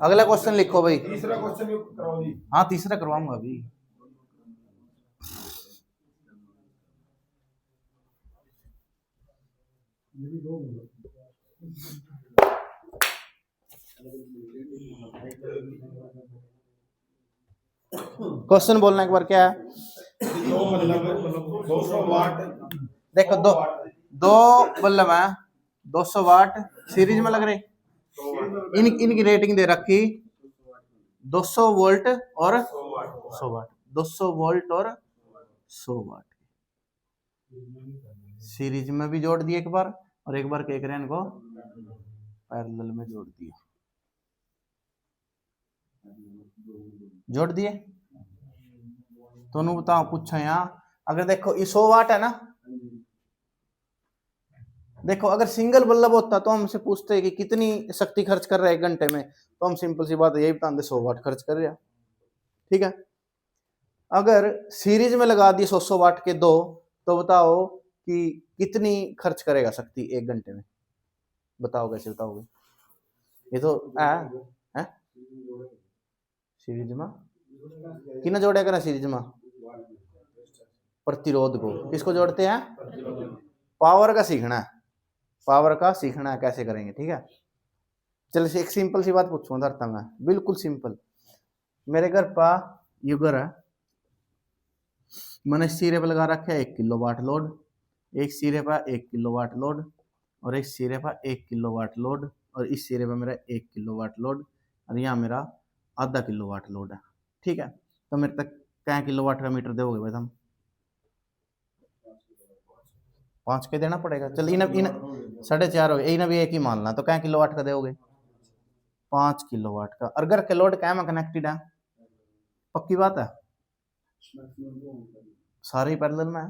अगला क्वेश्चन लिखो भाई। तीसरा क्वेश्चन कराओ जी। हाँ तीसरा करवाऊंगा अभी। क्वेश्चन बोलना एक बार क्या है? 200 वाट। देखो दो बल्ब है, 200 वाट सीरीज में लग रहे। इनकी रेटिंग दे रखी 200 वोल्ट और 100 वाट, 200 वोल्ट और 100 वाट सीरीज में भी जोड़ दिए एक बार, और एक बार क्या करें इनको पैरेलल में जोड़ दिया, जोड़ दिए। तो बताओ पूछा यहाँ, अगर देखो ये 100 वाट है ना, देखो अगर सिंगल बल्ब होता तो हमसे पूछते हैं कि कितनी शक्ति खर्च कर रहा है 1 घंटे में, तो हम सिंपल सी बात यही बता दें 100 वाट खर्च कर रहा। ठीक है, अगर सीरीज में लगा दिए 100 वाट के दो, तो बताओ कि कितनी खर्च करेगा शक्ति 1 घंटे में, बताओ कैसे बताओगे? ये तो है सीरीज में कितना जोड़ा करें, सीरीज में प्रतिरोध को किसको जोड़ते हैं? पावर का सीखना है, पावर का सीखना है कैसे करेंगे। ठीक है, चलिए एक सिंपल सी बात पूछूंगा धरता मैं, बिल्कुल सिंपल। मेरे घर पा युगर है, मैंने सिरे पर लगा रखा है 1 किलो वाट लोड, एक सिरे पर 1 किलो वाट लोड, और एक सिरे पर 1 किलो वाट लोड, और इस सिरे पर मेरा 1 किलो वाट लोड, और यहाँ मेरा आधा किलो वाट लोड है। ठीक है, तो मेरे तक क्या किलो वाट का मीटर दोगे भाई? तुम 5 के देना पड़ेगा। चल इन 4.5 हो गए, इन भी एक ही मानना, तो क्या किलो वाट का दोगे? 5 किलो वाट का। और घर के लोड क्या में कनेक्टेड है? पक्की बात है, सारे ही पैरेलल में है।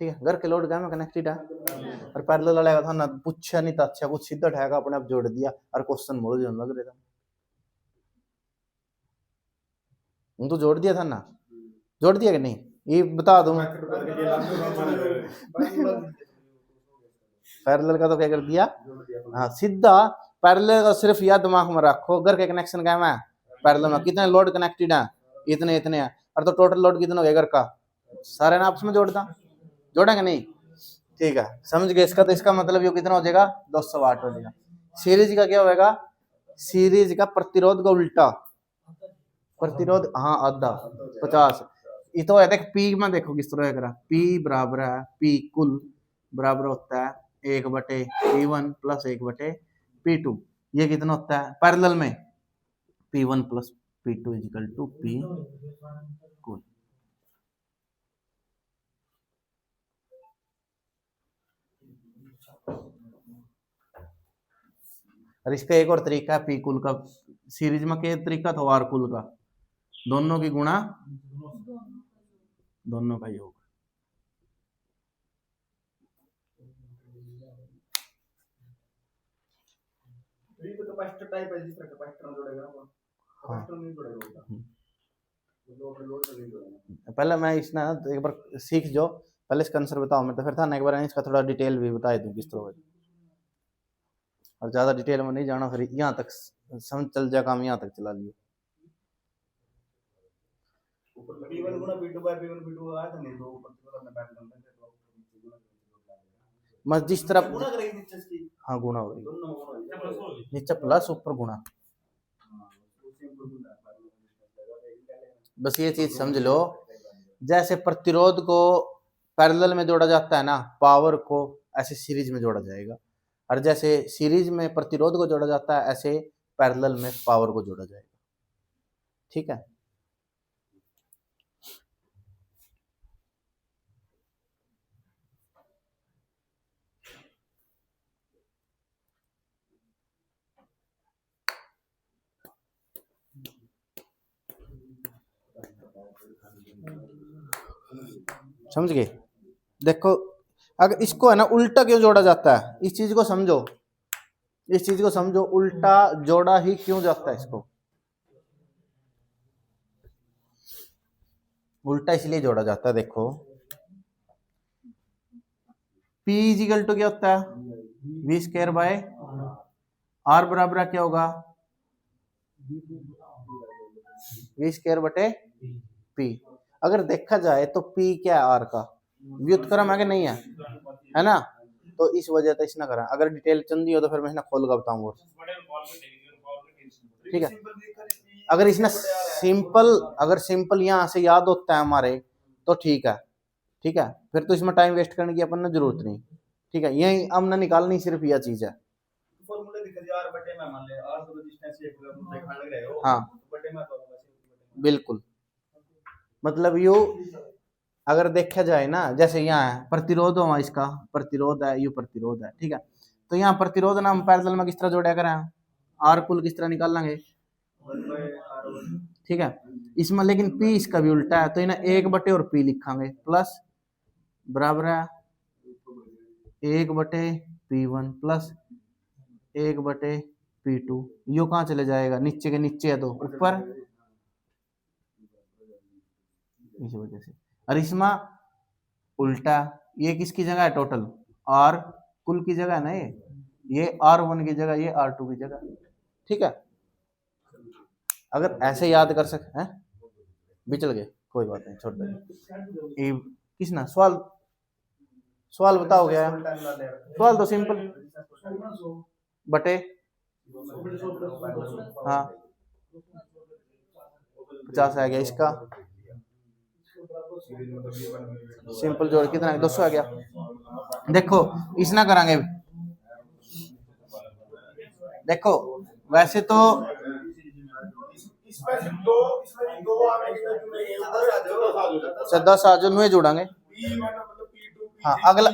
ठीक है, घर के लोड क्या में कनेक्टेड है, और पैरेलल वाला था ना, पूछा नहीं था अच्छा कुछ, सीधा उठाएगा अपने आप जोड़ दिया, और क्वेश्चन मोड़ जो लग रहा था, तो जोड़ दिया था ना, जोड़ दिया कि नहीं ये बता दो। पैरेलल का तो क्या कर दिया, हाँ सीधा पैरेलल का सिर्फ याद दिमाग में रखो, घर के कनेक्शन क्या है पैरेलल में, कितने लोड कनेक्टेड है, इतने इतने हैं, और तो टोटल लोड कितना हो गया घर का, सारे ना आपस में जोड़ता, जोड़ेंगे नहीं? ठीक है, समझ गए इसका? तो इसका मतलब ये कितना हो जाएगा, 200 वाट हो जाएगा। सीरीज का क्या होगा, सीरीज का प्रतिरोध का उल्टा, प्रतिरोध हाँ आधा 50। ये तो है, देख पी में देखो किस तरह करा, पी बराबर है, पी कुल बराबर होता है 1/P1 प्लस 1/P2। ये कितना होता है पैरेलल में, P1 plus P2 is equal to P कुल। और इसका एक और तरीका है पी कुल का, सीरीज में क्या तरीका था, आर कुल का, दोनों की गुणा दोनों का योग। कैपेसिटर टाइप है, जिस तरह कैपेसिटर में जोड़ेगा ना, कैपेसिटर नहीं जोड़ेगा, पहले मैं इस ना एक बार सीख जो, पहले इसका आंसर बताओ मैं, तो फिर था ना एक बार इसका थोड़ा डिटेल भी बता दूं किस तरह, और ज्यादा डिटेल में नहीं जाना, फिर यहाँ तक समझ चल जाए काम, यहाँ तक चला लियो। P1 गुना P2 बाय P1 P2 आया था नहीं, तो ऊपर अपने पैटर्न में मैं जिस तरह गुना करेंगे नीचे की, हाँ गुणा हो दोनों नीचे प्लस ऊपर गुणा, बस ये चीज समझ लो। जैसे प्रतिरोध को पैरेलल में जोड़ा जाता है ना, पावर को ऐसे सीरीज में जोड़ा जाएगा, और जैसे सीरीज में प्रतिरोध को जोड़ा जाता है, ऐसे पैरेलल में पावर को जोड़ा जाएगा। ठीक है, समझ गए? देखो अगर इसको है ना उल्टा क्यों जोड़ा जाता है, इस चीज को समझो, इस चीज को समझो, उल्टा जोड़ा ही क्यों जाता है इसको, उल्टा इसलिए जोड़ा जाता है। देखो P इजिकल टू क्या होता है, V स्क्वायर बाय आर बराबर क्या होगा, वी स्क्वायर बटे पी। अगर देखा जाए तो पी क्या है आर का, व्युत्क्रम है कि नहीं है ना। तो इस वजह से इसने करा, अगर डिटेल चंदी हो तो फिर मैं इसने खोल कर बताऊंगा, ठीक है। अगर इसने सिंपल यहाँ से याद होता है हमारे तो ठीक है, ठीक है, फिर तो इसमें टाइम वेस्ट करने की अपन ने जरूरत नहीं, ठीक है। यही हमने निकालनी सिर्फ यह चीज है। फॉर्मूला दिखा दिया आर बटे में, मान ले आर तो रेजिस्टेंस एक देखा लग रहे हो, हाँ बटे में तो बिल्कुल, मतलब यू अगर देखा जाए ना, जैसे यहाँ है प्रतिरोध हो, इसका प्रतिरोध है, यू प्रतिरोध है, ठीक है। तो यहाँ प्रतिरोध ना हम पैरेलल में किस तरह जोड़ा करें, आर कुल किस तरह निकाल लेंगे, ठीक है। इसमें लेकिन पी इसका भी उल्टा है, तो इन्हें एक बटे और पी लिखांगे प्लस बराबर है एक बटे पी वन प्लस एक बटे पी टू। यो कहाँ चले जाएगा, नीचे के नीचे है तो ऊपर, इस वजह से। और इसमें उल्टा, ये किसकी जगह है, टोटल आर कुल की जगह है ना, ये आर वन की जगह, ये आर टू की जगह, ठीक है। अगर ऐसे याद कर सकते हैं, बिचल गए कोई बात नहीं, छोड़ दे। किसना सवाल बताओ क्या है, सवाल तो सिंपल बटे, हाँ 50 आ गया इसका, सिंपल जोड़ कितना 200 आ गया। देखो इसना करांगे, देखो वैसे तो दस आज में जोड़ांगे, हाँ अगला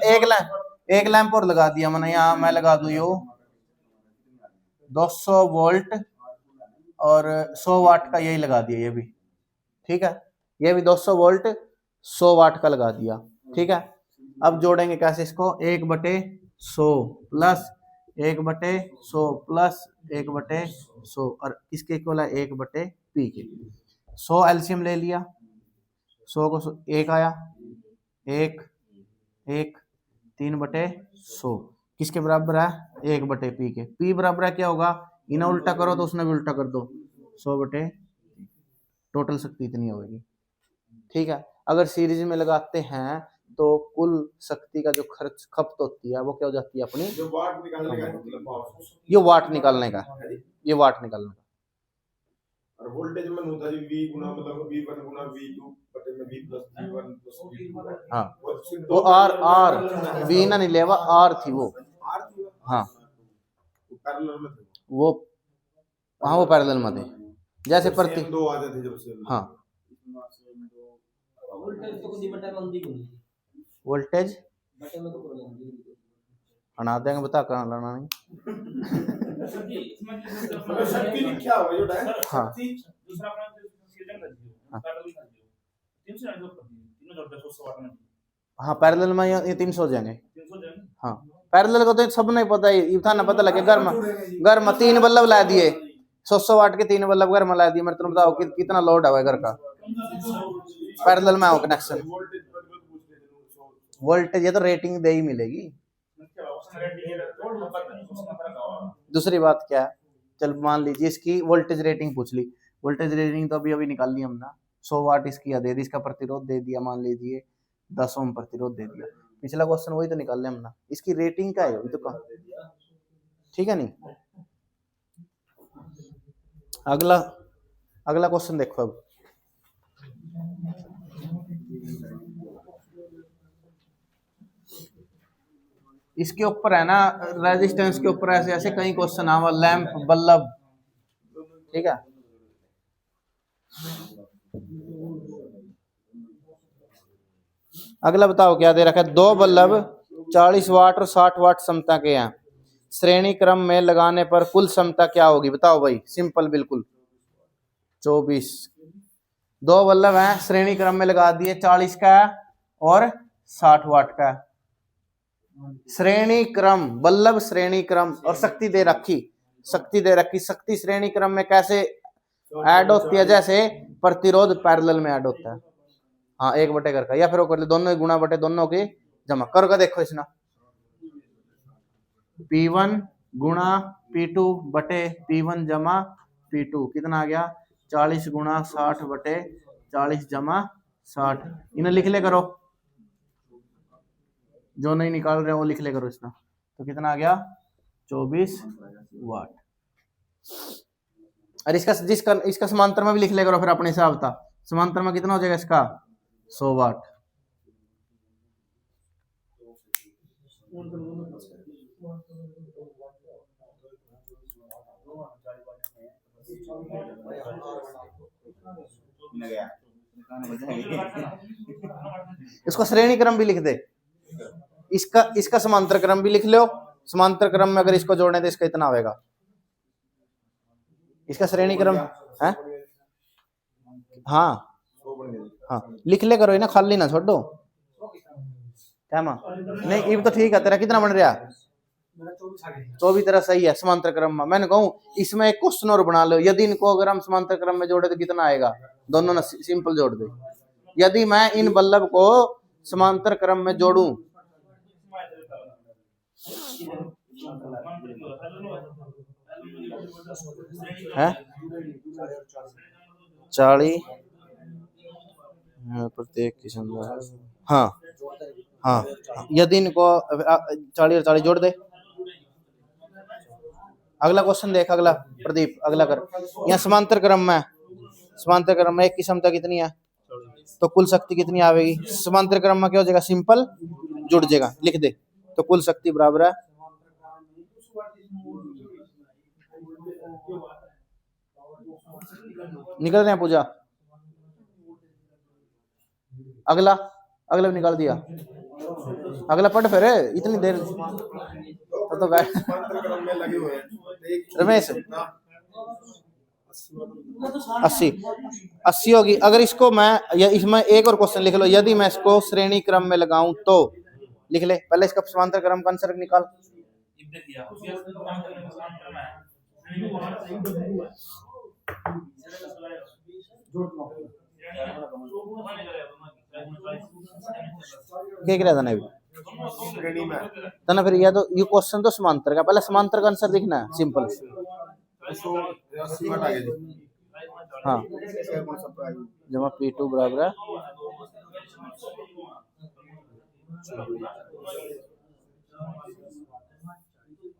एक लैंप और लगा दिया मैंने, यहाँ मैं लगा दूं यो 200 वोल्ट और 100 वाट का यही लगा दिया, ये भी ठीक है, ये भी 200 वोल्ट 100 वाट का लगा दिया, ठीक है। अब जोड़ेंगे कैसे इसको, 1/100 प्लस 1/100 प्लस 1/100 और किसके इक्वल है 1/p के। 100 एलसीएम ले लिया, 100 को एक आया, एक 3/100 किसके बराबर है 1/p के। p बराबर है क्या होगा, इन्हें उल्टा करो तो उसने भी उल्टा कर दो, 100/, टोटल शक्ति इतनी होगी, ठीक है। अगर सीरीज में लगाते हैं तो कुल शक्ति का जो खर्च खपत होती है वो क्या हो जाती है अपनी, ये वाट निकालने का, ये वाट निकालने का, ये वाट निकालने का। और वोल्टेज में होता है v गुना मतलब v1 गुना v2 बटे में v plus v1 plus v2, हाँ वो आर v ना नहीं लेवा, आर थी वो, हाँ पैरेलल में थे वो, हाँ वो पैरेलल में थे, जैसे प्रति दो आ जाते जब से, हाँ वोल्टेज हटा देंगे, बता कहाँ लाना नहीं, शक्ति लिखा हुआ जो है, हाँ दूसरा अपना पैरेलल कर दियो 300 जोड़ दे 100 वाट में, हाँ पैरेलल में ये 300 हो जाएंगे, हाँ पैरेलल को तो सब नहीं पता है, ये था ना पता लगे घर में 3 बल्ब ला दिए, 100 वाट के 3 बल्ब घर में ला दिए, मेरे तुम बताओ कितना लोड है घर का, पैरेलल में हो कनेक्शन, वोल्टेज ये तो रेटिंग दे ही मिलेगी। दूसरी बात क्या है, चल मान लीजिए इसकी वोल्टेज रेटिंग पूछ ली, वोल्टेज रेटिंग तो अभी निकाल ली हमने, 100 वाट इसकी दे दी, इसका प्रतिरोध दे दिया मान लीजिए 10 ओम प्रतिरोध दे दिया, पिछला क्वेश्चन वही तो निकाल लिया हमने, इसकी रेटिंग क्या है अभी तो कहा, ठीक है नहीं। अगला क्वेश्चन देखो, अब इसके ऊपर है ना रेजिस्टेंस के ऊपर ऐसे ऐसे कई क्वेश्चन आवा, लैंप बल्ब, ठीक है। अगला बताओ क्या दे रखा है, 2 बल्ब 40 वाट और 60 वाट क्षमता के हैं, श्रेणी क्रम में लगाने पर कुल क्षमता क्या होगी, बताओ भाई, सिंपल बिल्कुल 24। 2 बल्ब हैं श्रेणी क्रम में लगा दिए, 40 का और 60 वाट का, श्रेणी क्रम बल्लभ श्रेणी क्रम, और शक्ति दे रखी, शक्ति श्रेणी क्रम में कैसे ऐड होती है, जैसे प्रतिरोध पैरेलल में ऐड होता है, हाँ 1/, का या फिर वो कर ले दोनों गुणा बटे दोनों के जमा कर, देखो इसना P1 गुणा P2 बटे P1 जमा P2 कितना आ गया 40 गुणा 60 बटे 40 जमा 60। इन्हें लिख ले करो, जो नहीं निकाल रहे वो लिख ले करो इसका। तो कितना आ गया 24 वाट। और इसका समांतर में भी लिख ले करो फिर अपने हिसाब था। समांतर में कितना हो जाएगा इसका 100 वाट। इसको श्रेणी क्रम भी लिख दे, इसका समांतर क्रम भी लिख लो। समांतर क्रम में अगर इसको जोड़ने तो इसका इतना आएगा। इसका श्रेणी क्रम है हाँ हाँ लिख ले करो ना, खाली ना छोड़ो। क्या मां नहीं ये तो ठीक है। तेरा कितना बन रहा 24 तरह सही है समांतर क्रम में। मैंने कहूँ इसमें एक क्वेश्चन और बना लो, यदि इनको अगर हम समांतर क्रम में जोड़े तो कितना आएगा। दोनों ना सिंपल जोड़ दे। यदि मैं इन बल्लभ को समांतर क्रम में जोड़ूं है 40 प्रत्येक की संख्या हाँ हाँ यदि इनको 40 और 40 जोड़ दे। अगला क्वेश्चन देख, अगला प्रदीप अगला कर। यहाँ समांतर क्रम में एक की क्षमता कितनी है तो कुल शक्ति कितनी आवेगी। समांतर क्रम में क्या हो जाएगा सिंपल जुड़ जाएगा, लिख दे। तो कुल शक्ति बराबर है निकल रहे हैं पूजा। अगला भी निकाल दिया। अगला पढ़ फिर इतनी देर तो रमेश 80 होगी। अगर इसको मैं इसमें एक और क्वेश्चन लिख लो, यदि मैं इसको श्रेणी क्रम में लगाऊं तो लिख ले। पहले इसका समांतर क्रम का आंसर निकाल। क्या कह रहा था ना फिर या तो ये क्वेश्चन तो समांतर का, पहले समांतर का आंसर लिखना है सिंपल। हाँ जमा P2 बराबर है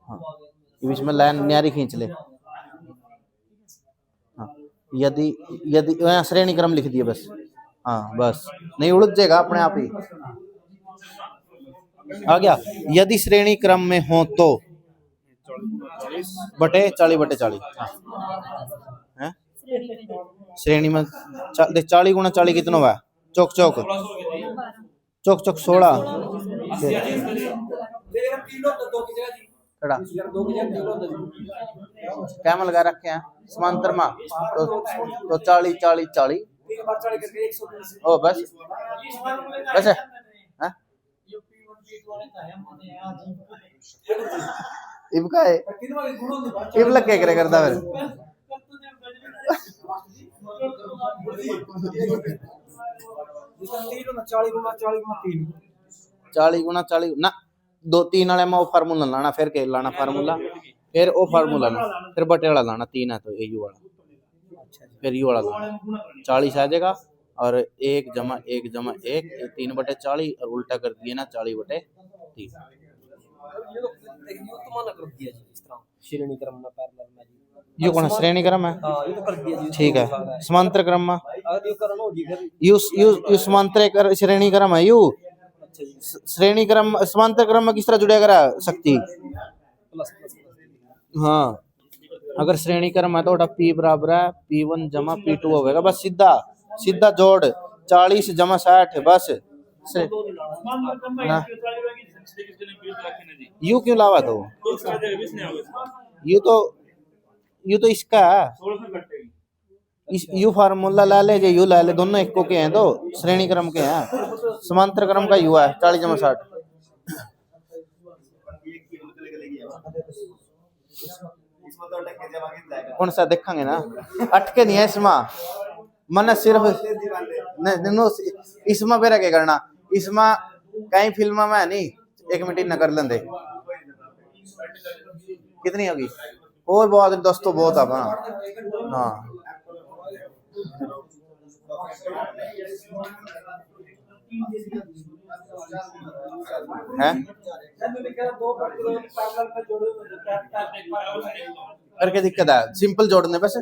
हाँ बीच में लाइन न्यारी खींच ले। हाँ यदि श्रेणी क्रम लिख दिए बस। हाँ बस नहीं उड़ जाएगा अपने आप ही आ गया। यदि श्रेणी क्रम में हो तो बटे 40 बटे 40 है श्रेणी में 40 गुणा 40 कितना हुआ चौक 16 कैमल लगा रखे हैं समांतर में तो 40 40 40 ओ बस है इबका है इब लग क्या करे करता फिर 40 गुणा 40 ना 2 3 वाले में वो फार्मूला लाना, फिर के लाना फार्मूला, फिर वो फार्मूला लाना, फिर बटे वाला लाना। 3 है तो यू वाला, फिर यू वाला लाना। 40 आ जाएगा और 1 जमा 1 जमा 1 3 बटे 40 और उल्टा कर दिए ना 40 बटे 3। यू कौन श्रेणी क्रम है ठीक है। समांतर क्रम में यू समांतर श्रेणी क्रम है। यू श्रेणी क्रम समांतर क्रम में किस तरह जुड़ेगा करा शक्ति। हाँ अगर श्रेणी क्रम है तो P बराबर है P1 जमा P2 होगा। बस सीधा जोड़ 40 जमा 60 बस यू क्यों लावा तो यू तो इसका यू फार्मूला ला ले यू ला ले, दोनों एक को के हैं तो श्रेणी क्रम के हैं। समांतर क्रम का यू है 40 जमा 60। कौन सा देखेंगे ना अटके नहीं है इसमें मन सिर्फ इसमें बेरा क्या करना। इसमें कई फिल्म में नहीं 1 मिनट न कर लेंदे कितनी होगी? और बहुत दोस्तों बहुत अब हाँ है करके दिक्कत है सिंपल जोड़ने बस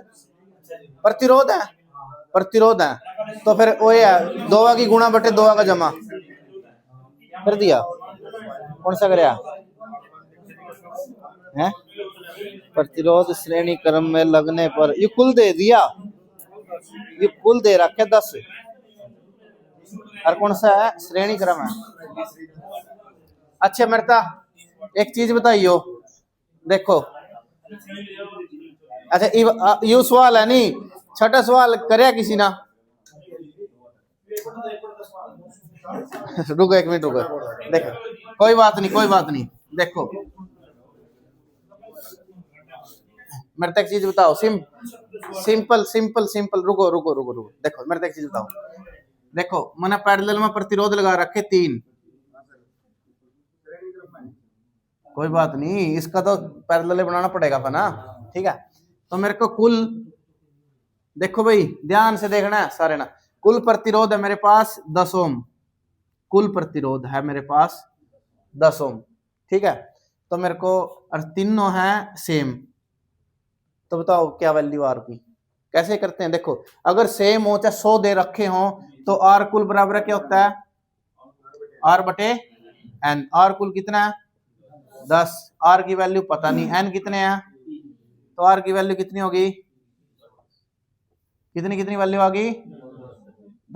प्रतिरोध है तो फिर वो है दोवा की गुणा बटे दोवा का जमा कर दिया कौन सा करया है प्रतिरोध श्रेणी क्रम में लगने पर ये कुल दे दिया ये कुल दे रखे 10 और कौन सा है श्रेणी क्रम है। अच्छा मरता एक चीज बताइयो देखो अच्छा यू सवाल है नहीं छठा सवाल करया किसी ना रुको एक मिनट रुको देखो कोई बात नहीं देखो मेरे तक चीज बताओ सिंपल रुको देखो मेरे तक चीज बताओ देखो मैंने पैरेलल में प्रतिरोध लगा रखे 3 कोई बात नहीं इसका तो पैरेलल बनाना पड़ेगा था ना ठीक है तो मेरे को कुल देखो भाई ध्यान से देखना है सारे ना कुल प्रतिरोध है मेरे पास 10 ओम कुल प्रतिरोध है मेरे पास 10 ओम ठीक है तो मेरे को और तीनों है सेम तो बताओ क्या वैल्यू आर की कैसे करते हैं देखो अगर सेम हो चाहे 100 दे रखे हो तो आर कुल बराबर क्या होता है आर बटे एन आर कुल कितना है 10 आर की वैल्यू पता नहीं एन कितने हैं तो आर की वैल्यू कितनी होगी कितनी वैल्यू आ गई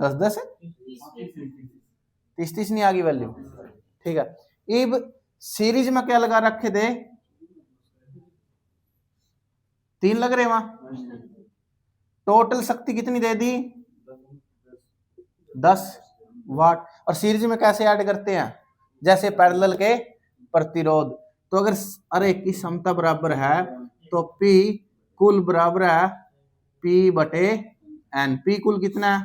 10 है 30 नहीं आ गई वैल्यू ठीक है अब सीरीज में क्या लगा रखे थे 3 लग रहे वहां टोटल शक्ति कितनी दे दी 10 वाट और सीरीज में कैसे ऐड करते हैं जैसे पैरेलल के प्रतिरोध तो अगर अरे की क्षमता बराबर है तो P कुल बराबर है P बटे N P कुल कितना है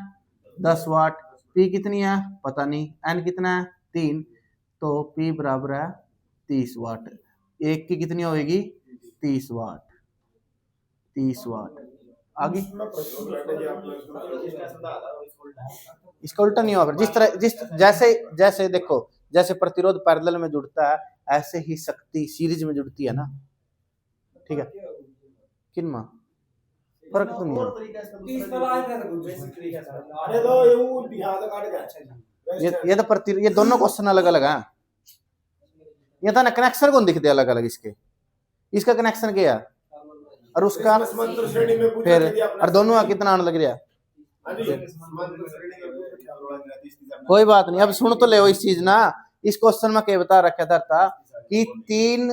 10 वाट P कितनी है पता नहीं N कितना है 3 तो P बराबर है 30 वाट एक की कितनी होगी 30 वाट आगे इसका उल्टा नहीं होगा जिस जैसे देखो जैसे प्रतिरोध पैरेलल में जुड़ता है ऐसे ही शक्ति सीरीज में जुड़ती है ना ठीक है किन मां फर्क तो नहीं है ये तो ये दोनों क्वेश्चन अलग अलग हैं ये था ना कनेक्शन कौन दिखते अलग अलग इसका कनेक्शन क्या है और उसका फिर और दोनों का कितना आने लग रहा कोई बात नहीं अब सुन तो ले इस चीज ना इस क्वेश्चन में क्या बता रखा था कि तीन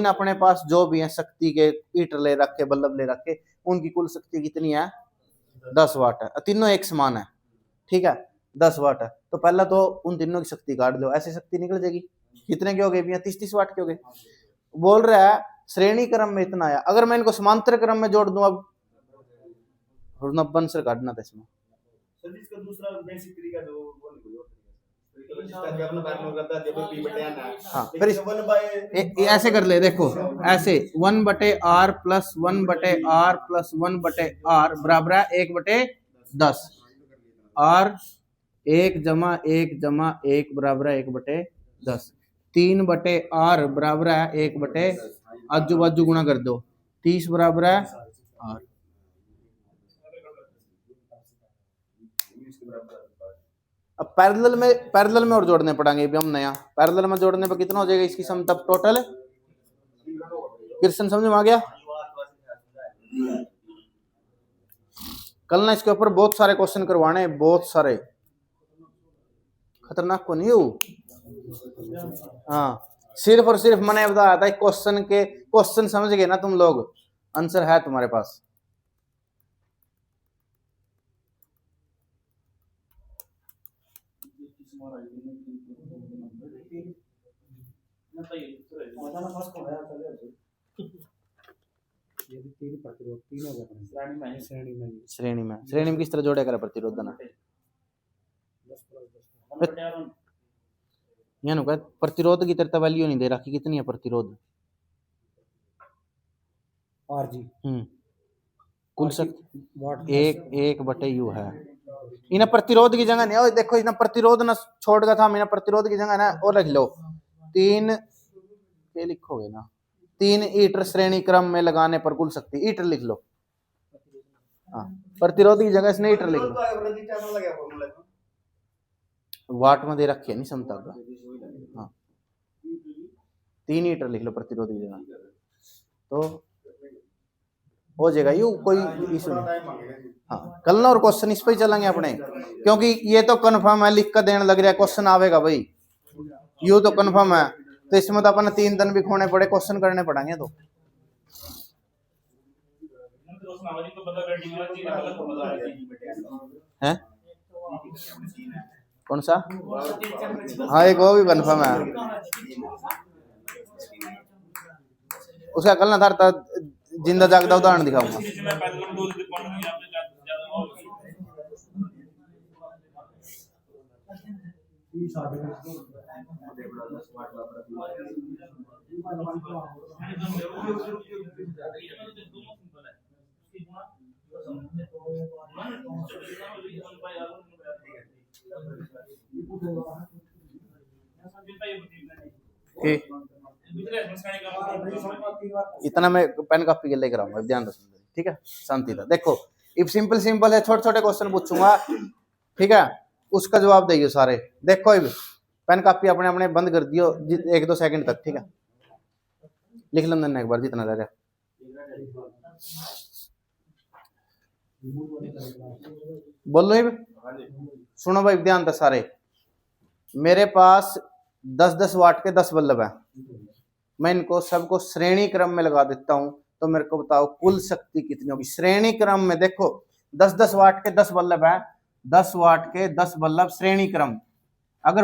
अपने पास जो भी है शक्ति के हीटर ले रखे बल्ब ले रखे उनकी कुल शक्ति कितनी है 10 वाट है तीनों एक समान है ठीक है 10 वाट है तो पहला तो उन तीनों की शक्ति काट दो ऐसे शक्ति निकल जाएगी कितने के हो गए 30 वाट के हो गए बोल रहा है श्रेणी क्रम में इतना आया अगर मैं इनको समांतर क्रम में जोड़ दूं अब 90 से काटना था इसमें हाँ फिर ऐसे कर ले देखो ऐसे 1 बटे आर प्लस 1 बटे आर प्लस 1 बटे आर बराबर है 1 बटे 10 आर 1 जमा 1 बराबर है 1 बटे 10 3 बटे आर बराबर है 1 बटे आजू बाजू गुणा कर दो 30 बराबर है आर अब पैरेलल में और जोड़ने पड़ेंगे हम नया पैरेलल में जोड़ने पर कितना हो जाएगा इसकी क्षमता टोटल क्वेश्चन समझ में आ गया कल ना इसके ऊपर बहुत सारे क्वेश्चन करवाने बहुत सारे खतरनाक को नहीं हो हाँ सिर्फ और सिर्फ मैंने बताया था क्वेश्चन समझ गए ना तुम लोग आंसर है तुम्हारे पास श्रेणी में किस तरह जोड़े कर प्रतिरोध ना प्रतिरोध की तरह वैल्यू नहीं दे रखी कितनी है प्रतिरोध आरजी कुल शक्ति वाट एक बटे यू है। इन्हें प्रतिरोध की जगह नहीं, ओ देखो इन्हें प्रतिरोध ना छोड़ का था, इन्हें प्रतिरोध की जगह ना और रख लो 3, ये लिखोगे ना 3 ईटर श्रेणी क्रम में लगाने पर कुल शक्ति, ईटर लिख लो। हाँ, प्रतिरोध की जगह इसने ईटर लिख लो। वाट में दे रखी है नहीं क्षमता का। हाँ 3 ईटर लिख लो प्रतिरोध की जगह, तो हो जाएगा। यू कोई इशू नहीं। हाँ कल ना और क्वेश्चन इस पे ही चलेंगे अपने, क्योंकि ये तो कंफर्म है, लिख कर देने लग रहा है क्वेश्चन आवेगा भाई, यू तो कंफर्म है। तो इसमें तो अपन 3 दिन भी खोने पड़े, क्वेश्चन करने पड़ेंगे। तो है कौन सा? हाँ एक वो भी कंफर्म है उसका। कल ना था जिंदा जागदा उदाहरण दिखाऊंगा। इतना मैं पेन कॉपी के लेकर आऊंगा, ध्यान रखना ठीक है। शांति था। देखो इफ सिंपल सिंपल है, छोटे छोटे क्वेश्चन पूछूंगा ठीक है, उसका जवाब दइयो सारे। देखो इब पेन कॉपी अपने अपने बंद कर दियो 1-2 सेकंड तक ठीक है। लिख लो एक बार जितना रह रहा। बोलो इब सुनो भाई ध्यान था सारे। मेरे पास 10-10 वाट के 10 बल्ब है, मैं इनको सबको श्रेणी क्रम में लगा देता हूं, तो मेरे को बताओ कुल शक्ति कितनी होगी श्रेणी क्रम में। देखो 10-10 वाट के 10 बल्ब है, 10 वाट के 10 बल्ब श्रेणी क्रम। अगर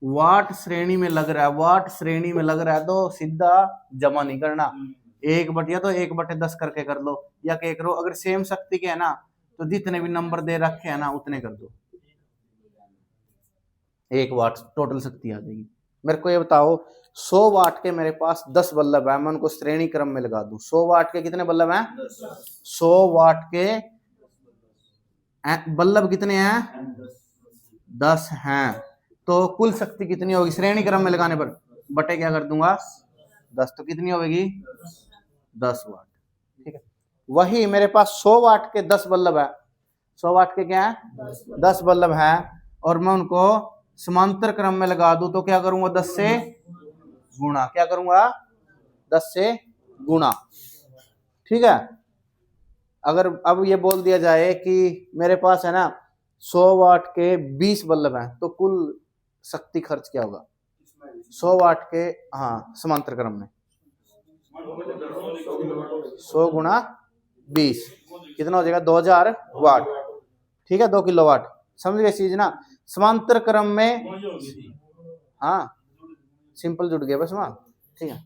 वाट श्रेणी में लग रहा है, वाट श्रेणी में लग रहा है, तो सीधा जमा नहीं करना, 1/10 तो 1/10 करके कर लो, या क्या करो अगर सेम शक्ति के है ना, तो जितने भी नंबर दे रखे हैं ना उतने कर दो, 1 वाट टोटल शक्ति आ जाएगी। मेरे को ये बताओ 100 वाट के मेरे पास 10 बल्ब है, मैं उनको श्रेणी क्रम में लगा दूं। 100 वाट के कितने बल्ब हैं? 100 वाट के बल्ब कितने हैं? 10 हैं। तो कुल शक्ति कितनी होगी श्रेणी क्रम में लगाने पर? बटे क्या कर दूंगा 10, तो कितनी होगी 10 वाट ठीक है। वही मेरे पास 100 वाट के 10 बल्ब है, 100 वाट के क्या है 10 बल्ब है, और मैं उनको समांतर क्रम में लगा दूं, तो क्या करूंगा 10 से गुणा। क्या करूंगा 10 से गुणा ठीक है। अगर अब ये बोल दिया जाए कि मेरे पास है ना 100 वाट के 20 बल्ब हैं, तो कुल शक्ति खर्च क्या होगा 100 वाट के हाँ समांतर क्रम में 100 गुणा 20 कितना हो जाएगा 2000 वाट ठीक है, 2 किलोवाट। समझ गए चीज ना। समांतर क्रम में हाँ सिंपल जुड़ गया बस वहां ठीक है।